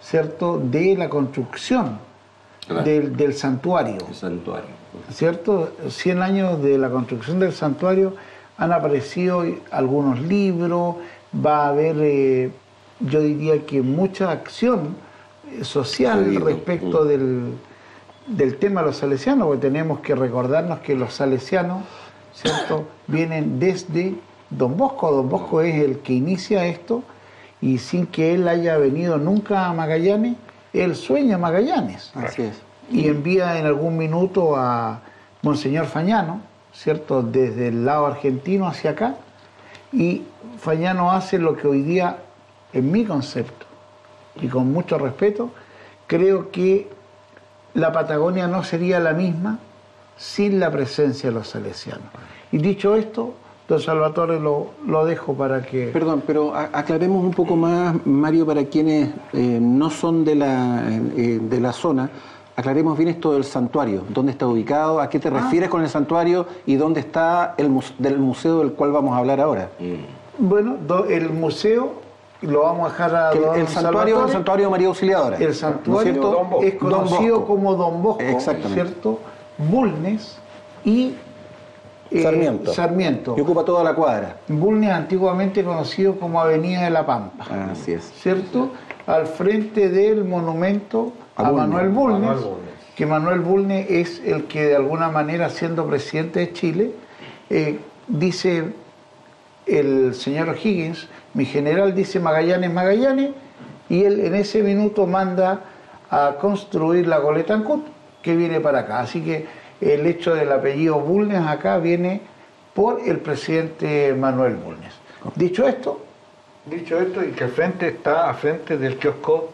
¿cierto?, de la construcción
Claro.
del santuario.
El santuario.
¿Cierto? 100 años de la construcción del santuario, han aparecido algunos libros, va a haber, yo diría que mucha acción social
Sí,
respecto del tema de los salesianos, porque tenemos que recordarnos que los salesianos, ¿cierto?, vienen desde Don Bosco. Don Bosco es el que inicia esto, y sin que él haya venido nunca a Magallanes, él sueña Magallanes.
Así es.
Y envía en algún minuto a Monseñor Fagnano, ¿cierto?, desde el lado argentino hacia acá, y Fagnano hace lo que hoy día, en mi concepto, y con mucho respeto, creo que la Patagonia no sería la misma sin la presencia de los salesianos. Y dicho esto, don Salvatore, lo dejo para que...
Perdón, pero aclaremos un poco más, Mario, para quienes no son de la zona. Aclaremos bien esto del santuario. ¿Dónde está ubicado? ¿A qué te refieres con el santuario? ¿Y dónde está del museo del cual vamos a hablar ahora?
Bueno, el museo lo vamos a dejar a don
El santuario es el santuario de María Auxiliadora.
El santuario
¿no es cierto?
es conocido
Don Bosco.
como Don Bosco,
Exactamente.
¿cierto? Bulnes y Sarmiento.
Y ocupa toda la cuadra.
Bulnes antiguamente conocido como Avenida de la Pampa,
Así es.
¿cierto? Al frente del monumento a Manuel Bulnes, que Manuel Bulnes es el que de alguna manera, siendo presidente de Chile, dice el señor O'Higgins, mi general dice Magallanes, Magallanes, y él en ese minuto manda a construir la goleta Ancud, que viene para acá. Así que el hecho del apellido Bulnes acá viene por el presidente Manuel Bulnes. Dicho esto,
y que el frente está a frente del kiosco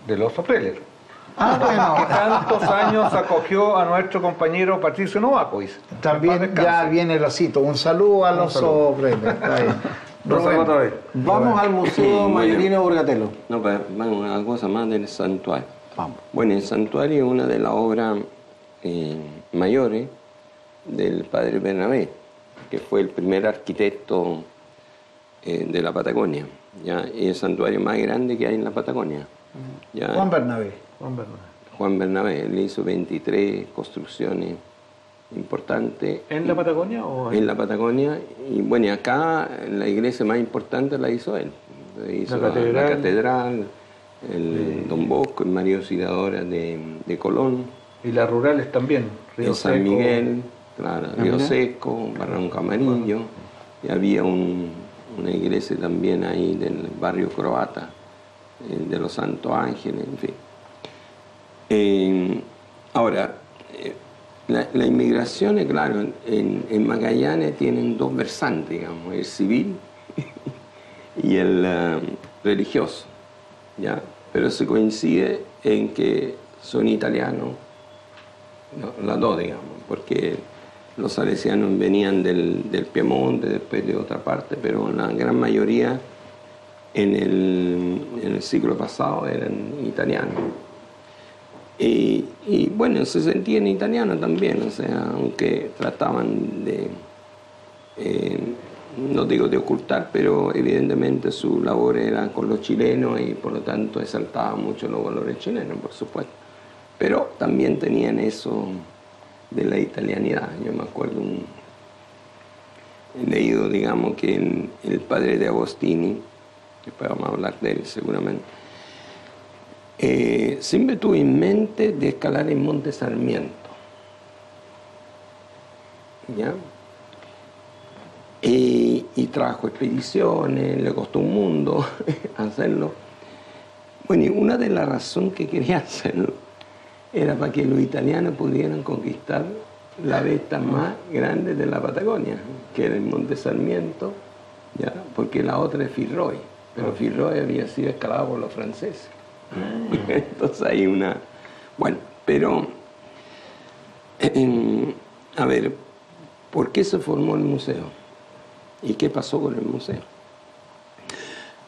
del Oso Preller, que
bueno,
tantos años acogió a nuestro compañero Patricio Novakovic.
también ya viene el osito. Un saludo al oso Preller. Está bien.
Don Salvatore.
Vamos al Museo Mayorino Borgatelo.
No, pero vamos a una cosa más del santuario.
Vamos.
Bueno, el santuario es una de las obras mayores del padre Bernabé, que fue el primer arquitecto de la Patagonia. ¿Ya? Es el santuario más grande que hay en la Patagonia. ¿Ya?
Juan Bernabé.
Juan Bernabé, él hizo 23 construcciones importantes.
¿En la Patagonia o
En la Patagonia, y bueno, y acá la iglesia más importante la hizo él. Hizo
La catedral.
la catedral, el Don Bosco, el María Auxiliadora de Colón,
y las rurales también?
el San
Seco.
Miguel, claro, Río
mira.
Seco, Barranco Amarillo, y había una iglesia también ahí del barrio croata, de los Santos Ángeles, en fin. Ahora, la inmigración, claro, en Magallanes tienen dos versantes, digamos, el civil y el religioso, ¿ya? Pero se coincide en que son italianos, las dos, digamos, porque los salesianos venían del Piemonte, después de otra parte, pero la gran mayoría en el siglo pasado eran italianos. Y bueno, se sentían italianos también, o sea, aunque trataban de, no digo de ocultar, pero evidentemente su labor era con los chilenos y por lo tanto exaltaba mucho los valores chilenos, por supuesto. Pero también tenían eso de la italianidad. Yo me acuerdo, he leído, digamos, que el padre de Agostini, después vamos a hablar de él seguramente, siempre tuve en mente de escalar el Monte Sarmiento, ¿ya? Y trajo expediciones, le costó un mundo hacerlo. Bueno, y una de las razones que quería hacerlo era para que los italianos pudieran conquistar la beta más grande de la Patagonia, que era el Monte Sarmiento, ¿ya? Porque la otra es Fitzroy, pero Fitzroy había sido escalado por los franceses. Entonces hay una... Bueno, pero... a ver, ¿por qué se formó el museo? ¿Y qué pasó con el museo?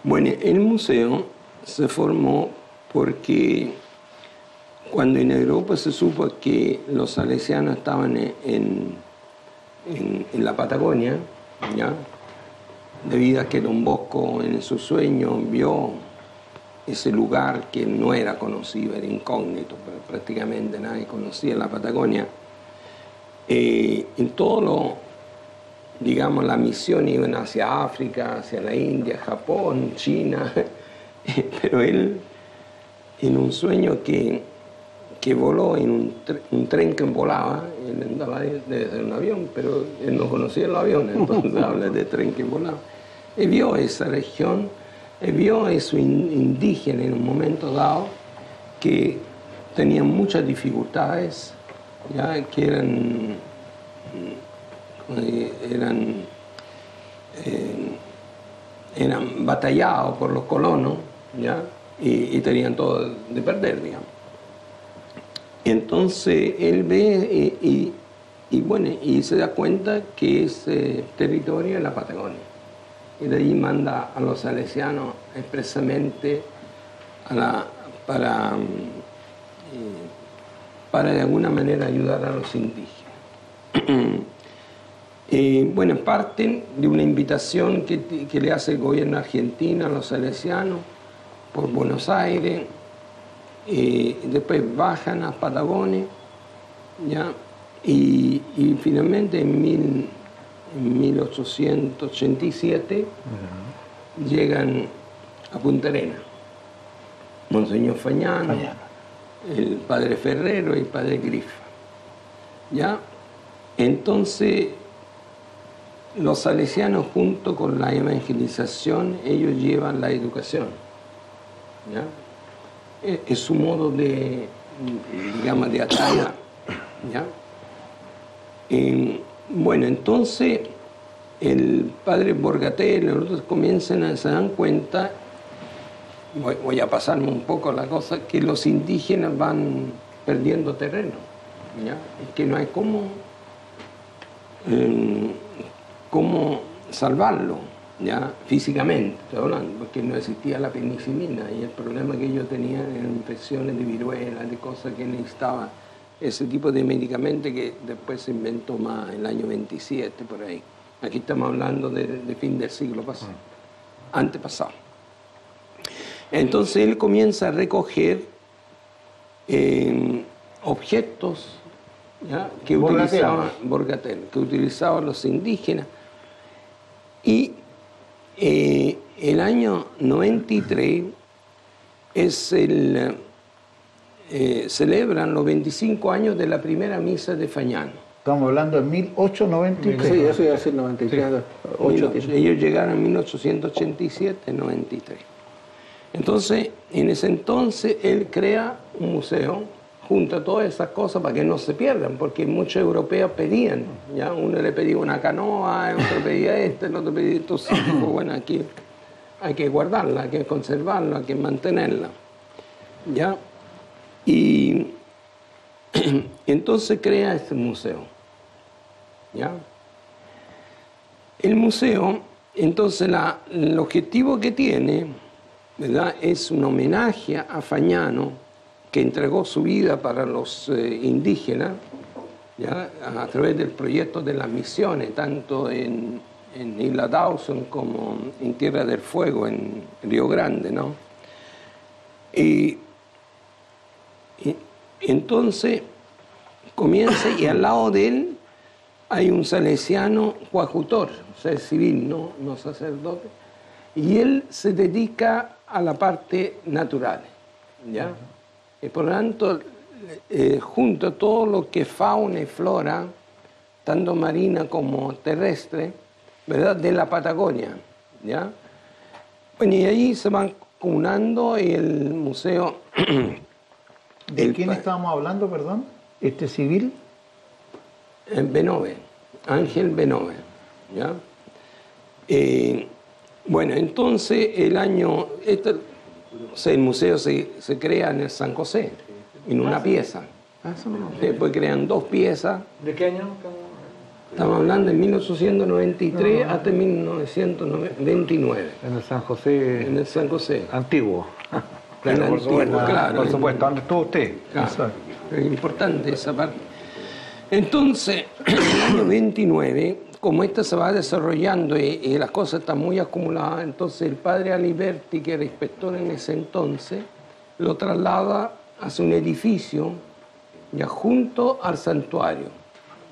Bueno, el museo se formó porque cuando en Europa se supo que los salesianos estaban en la Patagonia, ¿ya? Debido a que Don Bosco en su sueño vio ese lugar que no era conocido, era incógnito, pero prácticamente nadie conocía la Patagonia. En todo lo, digamos, la misión iban hacia África, hacia la India, Japón, China, pero él, en un sueño que voló en un tren que volaba, él andaba desde un avión, pero él no conocía los aviones, entonces habla de tren que volaba. Él vio esa región, él vio eso indígena en un momento dado, que tenían muchas dificultades, ya que eran batallados por los colonos, ¿ya? Y tenían todo de perder, digamos. Entonces él ve y se da cuenta que ese territorio es la Patagonia. Y de ahí manda a los salesianos expresamente para de alguna manera ayudar a los indígenas. Bueno, parten de una invitación que le hace el gobierno argentino a los salesianos por Buenos Aires, después bajan a Patagonia, ¿ya? Y finalmente en 1887 llegan a Punta Arenas. Monseñor Fagnano, el padre Ferrero y el padre Grifa. ¿Ya? Entonces, los salesianos, junto con la evangelización, ellos llevan la educación. ¿Ya? Es su modo de, digamos, de ataya. ¿Ya? Bueno, entonces el padre Borgatel y los otros se dan cuenta, voy a pasarme un poco la cosa, que los indígenas van perdiendo terreno, ¿ya? Y que no hay cómo salvarlo, ¿ya? Físicamente, estoy hablando, porque no existía la penicilina y el problema que ellos tenían eran infecciones de viruela, de cosas que necesitaban. Ese tipo de medicamento que después se inventó más en el año 27, por ahí. Aquí estamos hablando de fin del siglo pasado, antepasado. Entonces él comienza a recoger objetos, ¿ya? Que utilizaban los indígenas. Y el año 93 es celebran los 25 años de la primera misa de Fagnano.
Estamos hablando de 1893.
Sí, eso iba a decir 93.
Sí. Ellos llegaron en 1887, 93. Entonces, en ese entonces, él crea un museo junto a todas esas cosas para que no se pierdan, porque muchos europeos pedían, ¿ya? Uno le pedía una canoa, el otro pedía el otro pedía esto. Bueno, aquí hay que guardarla, hay que conservarla, hay que mantenerla, ¿ya? Y entonces crea este museo, ¿ya? El museo, entonces el objetivo que tiene, ¿verdad?, es un homenaje a Fagnano, que entregó su vida para los indígenas, ¿ya?, a través del proyecto de las misiones, tanto en Isla Dawson como en Tierra del Fuego, en Río Grande, ¿no? Y entonces comienza, y al lado de él hay un salesiano coadjutor, o sea, civil, no sacerdote, y él se dedica a la parte natural, ¿ya? Y por lo tanto, junto a todo lo que es fauna y flora, tanto marina como terrestre, ¿verdad?, de la Patagonia, ¿ya? Bueno, y ahí se van comunando el museo.
¿De quién estábamos hablando, perdón? ¿Este civil?
Benove, Ángel Benove, ¿ya? Bueno, entonces el museo se crea en el San José, en una pieza. Después crean 2 piezas.
¿De qué año?
Estamos hablando de 1893 hasta 1929.
En el San José.
En el San José.
Antiguo.
Claro,
por supuesto.
claro.
Por supuesto. ¿Dónde estuvo usted?
Claro, es importante esa parte. Entonces, en el año 29, como esto se va desarrollando y las cosas están muy acumuladas, entonces el padre Aliberti, que era inspector en ese entonces, lo traslada hacia un edificio ya junto al santuario.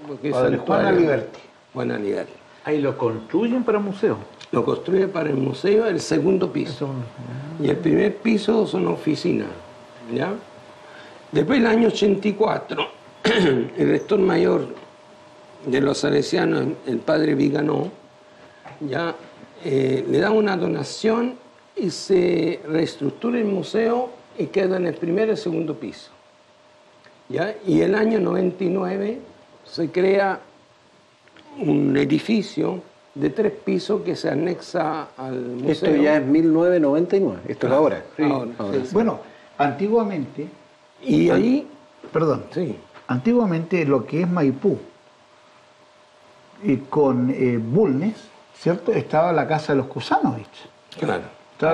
Porque
Juan Aliberti.
Juan Aliberti.
Ahí lo construyen para museo.
Lo construye para el museo el segundo piso. Y el primer piso son oficinas. ¿Ya? Después, el año 84, el rector mayor de los salesianos, el padre Viganó, ya le da una donación y se reestructura el museo y queda en el primer y el segundo piso. ¿Ya? Y el año 99 se crea un edificio de 3 pisos que se anexa al museo.
Esto ya es 1999, esto es ahora.
Sí, ahora.
Sí. Bueno, antiguamente,
Y ahí,
perdón,
sí,
antiguamente lo que es Maipú y con Bulnes, ¿cierto? Estaba la casa de los Kusanovich.
claro.
Estaba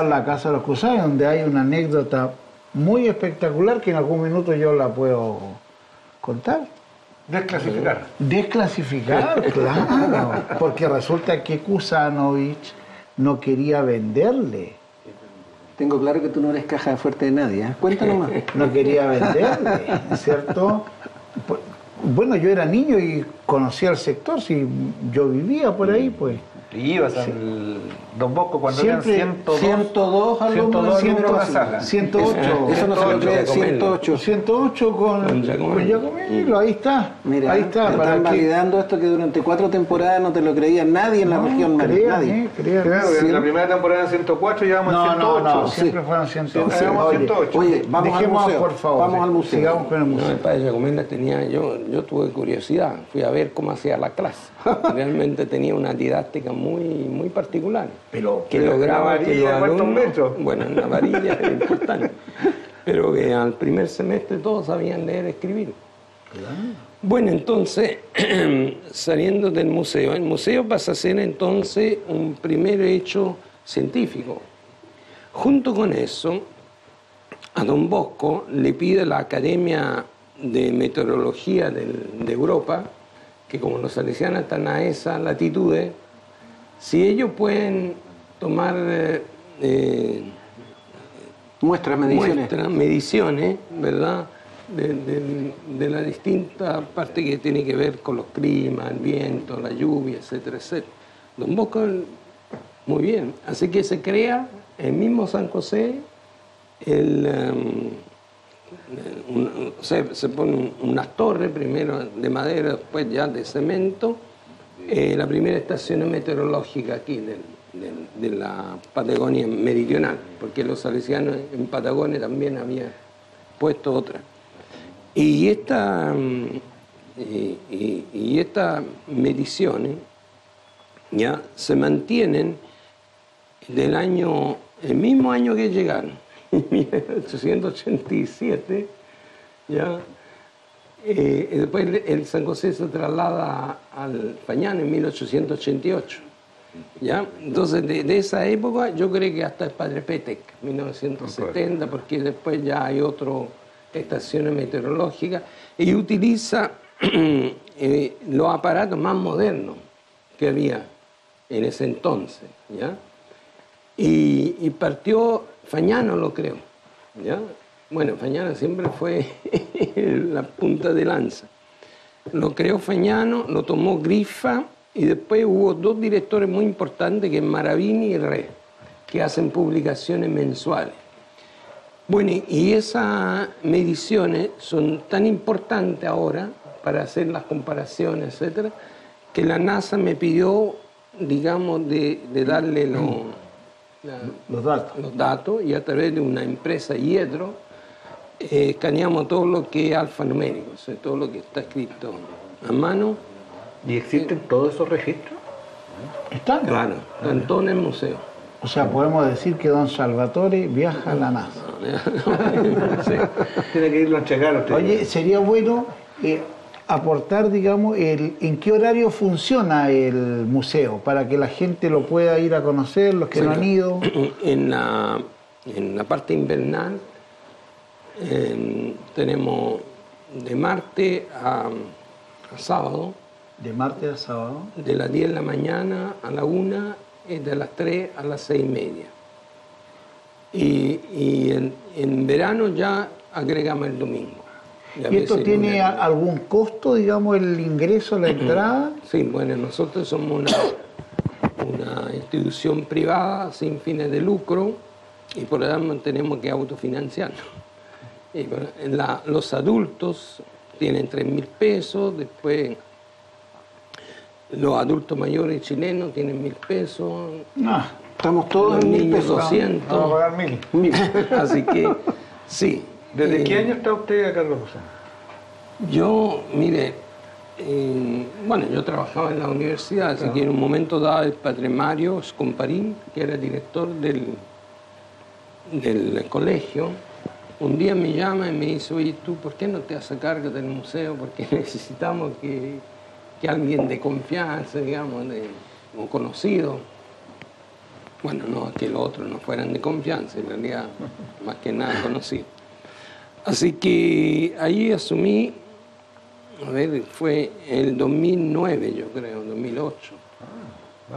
la casa de los Kusanovich, donde hay una anécdota muy espectacular que en algún minuto yo la puedo contar.
Desclasificar.
Desclasificar, claro, porque resulta que Kusanovich no quería venderle.
Tengo claro que tú no eres caja fuerte de nadie, ¿eh? Cuéntanos más.
No quería venderle, ¿cierto? Bueno, yo era niño y conocía el sector, si yo vivía por ahí, pues.
Y ibas al Don Bosco cuando
Siempre,
eran 102.
102 alumnos, 108.
Eso no se lo cree, 108.
108 con Giacomello, ahí está.
Mira,
ahí está.
te
Para
están
que
validando esto que durante 4 temporadas no te lo creía nadie en la región, nadie.
crean.
Claro,
Sí.
en la primera temporada en 104 llevamos en 108.
No, siempre fueron 108.
Éramos 108.
Oye, vamos al
Dejemos,
museo.
por favor.
Vamos al museo.
Sigamos con el
No,
museo.
el padre Giacomello tenía, yo tuve curiosidad, fui a ver cómo hacía la clase. Realmente tenía una didáctica muy particular.
Pero
que lograba
la
que los
varilla, ¿cuántos
alumnos,
metros?
bueno, en la varilla es importante, pero que al primer semestre todos sabían leer y escribir. Bueno, entonces, saliendo del museo, el museo pasa a ser entonces un primer hecho científico. Junto con eso, a Don Bosco le pide la Academia de Meteorología de Europa, que como los salesianos están a esa latitudes, si ellos pueden tomar mediciones, ¿verdad?, de la distinta parte que tiene que ver con los climas, el viento, la lluvia, etcétera, etcétera. Don Bosco, muy bien. Así que se crea el mismo San José, se ponen unas torres, primero de madera, después ya de cemento, la primera estación meteorológica aquí de la Patagonia meridional, porque los salesianos en Patagonia también habían puesto otra. Y estas mediciones ya se mantienen el mismo año que llegaron, en 1887, ya. Después el San José se traslada al Fañano en 1888. ¿Ya? Entonces, de esa época, yo creo que hasta el padre Petec, 1970, porque después ya hay otras estaciones meteorológicas, y utiliza los aparatos más modernos que había en ese entonces. ¿Ya? Y partió Fañano, lo creo. ¿Ya? Bueno, Fañano siempre fue la punta de lanza. Lo creó Fañano, lo tomó Grifa, y después hubo 2 directores muy importantes, que es Maravini y Re, que hacen publicaciones mensuales. Bueno, y esas mediciones son tan importantes ahora para hacer las comparaciones, etcétera, que la NASA me pidió, digamos, de darle
los datos.
Y a través de una empresa Hiedro escaneamos todo lo que es alfanumérico, o sea, todo lo que está escrito a mano.
¿Y existen todos esos registros?
¿Están?
Claro, están todos en el museo.
O sea, podemos decir que don Salvatore viaja a la NASA.
Sí.
Tiene que irlo a checar usted.
Oye, sería bueno aportar, digamos, en qué horario funciona el museo, para que la gente lo pueda ir a conocer, los que no han ido.
En la parte invernal tenemos de martes a sábado.
De martes a sábado.
De las 10 de la mañana a la 1 y de las 3 a las 6:30. Y en verano ya agregamos el domingo.
¿Y esto tiene algún costo, digamos, el ingreso, la entrada?
Sí, bueno, nosotros somos una institución privada sin fines de lucro y por lo tanto tenemos que autofinanciarnos. Y bueno, los adultos tienen 3.000 pesos, después los adultos mayores chilenos tienen 1.000 pesos.
No,
estamos todos
los
en 1.000
niños
pesos.
200.
Vamos a pagar 1.000.
Así que, sí.
¿Desde qué año está usted acá, Carlos José?
Yo, mire, bueno, yo trabajaba en la universidad, así que en un momento dado el padre Mario Scomparín, que era director del colegio, un día me llama y me dice, oye, ¿tú por qué no te haces cargo del museo? Porque necesitamos que alguien de confianza, digamos, o conocido, bueno, no que los otros no fueran de confianza, en realidad, más que nada conocido. Así que ahí asumí, a ver, fue el 2009, yo creo, 2008.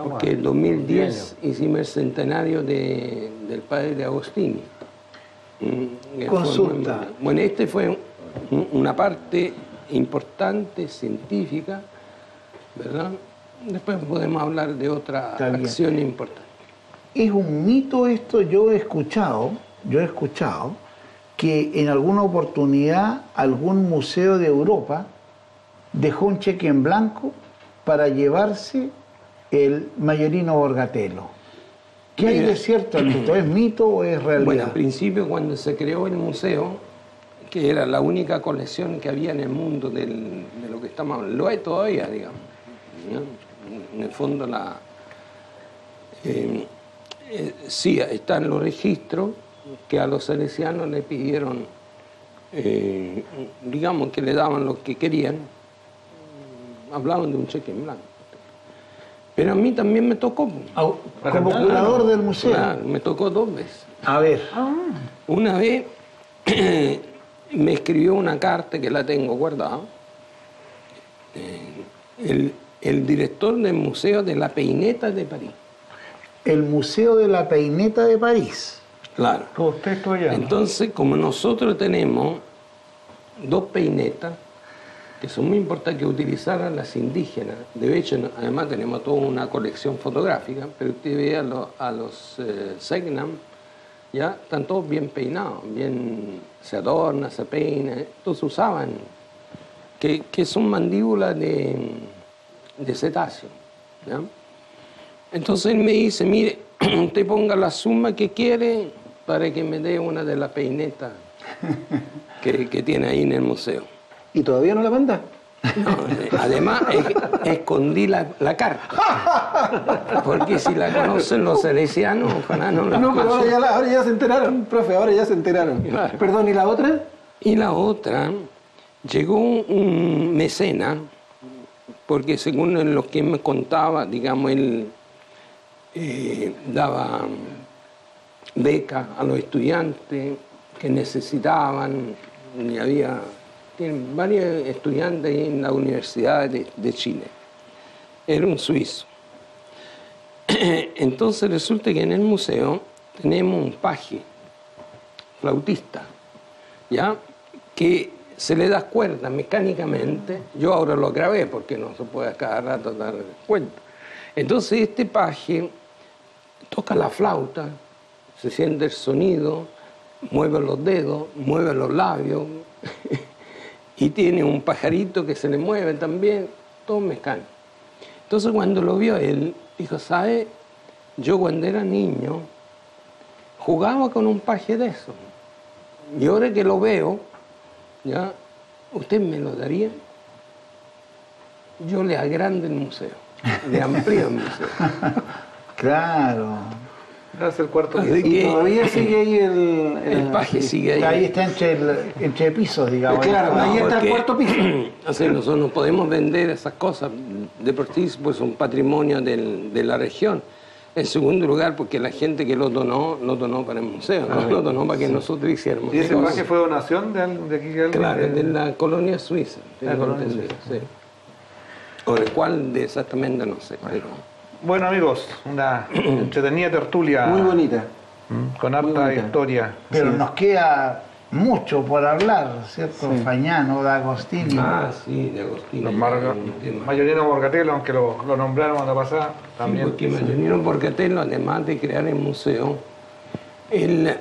Porque el 2010 hicimos el centenario del padre de Agostini.
Consulta.
Bueno, este fue una parte importante, científica, ¿verdad? Después podemos hablar de otra acción importante.
Es un mito esto, yo he escuchado que en alguna oportunidad algún museo de Europa dejó un cheque en blanco para llevarse el Maiorino Borgatello. ¿Qué hay de cierto en esto? ¿Es mito o es realidad?
Bueno, al principio cuando se creó el museo, que era la única colección que había en el mundo de lo que estamos hablando, lo hay todavía, digamos, ¿no? En el fondo sí, están los registros que a los salesianos le pidieron, digamos que le daban lo que querían, hablaban de un cheque en blanco. Pero a mí también me tocó.
Como curador del museo.
Claro, me tocó 2 veces.
A ver.
Una vez me escribió una carta que la tengo guardada, el director del Museo de la Peineta de París.
El Museo de la Peineta de París.
Claro.
Usted estuvo allá, ¿no?
Entonces, como nosotros tenemos 2 peinetas que son muy importantes que utilizaran las indígenas, de hecho, además tenemos toda una colección fotográfica, pero usted ve a los Segnam, ya están todos bien peinados, bien se adornan, se peinan, entonces usaban, que son mandíbulas de cetáceo, ¿ya? Entonces él me dice, mire, usted ponga la suma que quiere para que me dé una de las peinetas que tiene ahí en el museo.
¿Y todavía no la manda?
No, además escondí la carta, porque si la conocen los salesianos, ojalá no la
No, pero
conocen.
ahora ya se enteraron, profe, ahora ya se enteraron.
Claro.
Perdón, ¿y la otra?
Y la otra, llegó un mecena, porque según lo que me contaba, digamos, él daba becas a los estudiantes que necesitaban, y había varios estudiantes en la Universidad de Chile. Era un suizo. Entonces resulta que en el museo tenemos un paje, flautista, ¿ya? Que se le da cuerda mecánicamente. Yo ahora lo grabé porque no se puede a cada rato dar cuenta. Entonces este paje toca la flauta, se siente el sonido, mueve los dedos, mueve los labios y tiene un pajarito que se le mueve también, todo mecánico. Entonces cuando lo vio él, dijo, ¿sabe? Yo cuando era niño jugaba con un paje de eso. Y ahora que lo veo, ¿ya? ¿Usted me lo daría? Yo le agrando el museo, le amplío el museo.
Claro.
Es el cuarto
Así
piso.
Y
que
todavía sigue ahí
el paje sigue ahí.
Ahí está entre pisos, digamos.
Claro, ahí está el
porque,
cuarto piso.
o sea, nosotros no podemos vender esas cosas de por sí, pues son patrimonio de la región. En segundo lugar, porque la gente que lo donó para el museo, no lo donó para que nosotros hiciéramos.
¿Y ese
negocios.
paje fue donación de aquí? De alguien?
Claro, de la colonia suiza.
La colonia suiza.
Sí. O de cuál de exactamente no sé, pero...
Bueno, amigos, una entretenida tertulia.
Muy bonita.
Con
Muy
harta
bonita.
historia.
Pero
Sí.
nos queda mucho por hablar, ¿cierto?
Sí.
Fagnano, D'Agostini.
Ah, sí, de Agostino.
Mayoriano Morgatello, aunque lo nombraron la pasada, también.
Porque Mayonino Borgatello, además de crear el museo, él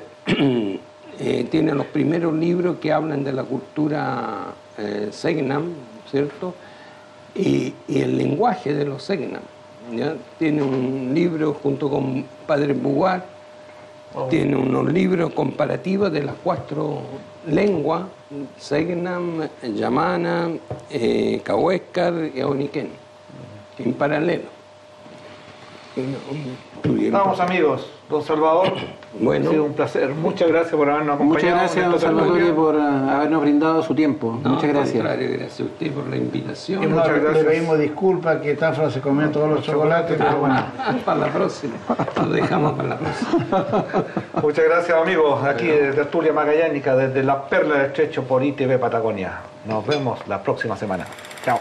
tiene los primeros libros que hablan de la cultura Segnam, ¿cierto? Y el lenguaje de los Segnam. ¿Ya? Tiene un libro junto con Padre Buguar, tiene unos libros comparativos de las 4 lenguas, Segnam, Yamana, Cahuéscar y Aoniquén, en paralelo.
Estamos amigos, don Salvador.
Bueno.
Ha sido un placer. Muchas gracias por habernos acompañado.
Muchas gracias,
en
don
esta
Salvatore,
tertulia.
por habernos brindado su tiempo.
No,
Muchas
al
gracias.
contrario, gracias a usted por la invitación.
Y
No,
muchas
le
gracias.
pedimos disculpas que Tafra se comió todos los chocolates, pero bueno.
Para la próxima. Lo dejamos para la próxima.
Muchas gracias, amigos. Aquí de Tertulia Magallánica, desde la Perla del Estrecho por ITV Patagonia. Nos vemos la próxima semana. Chao.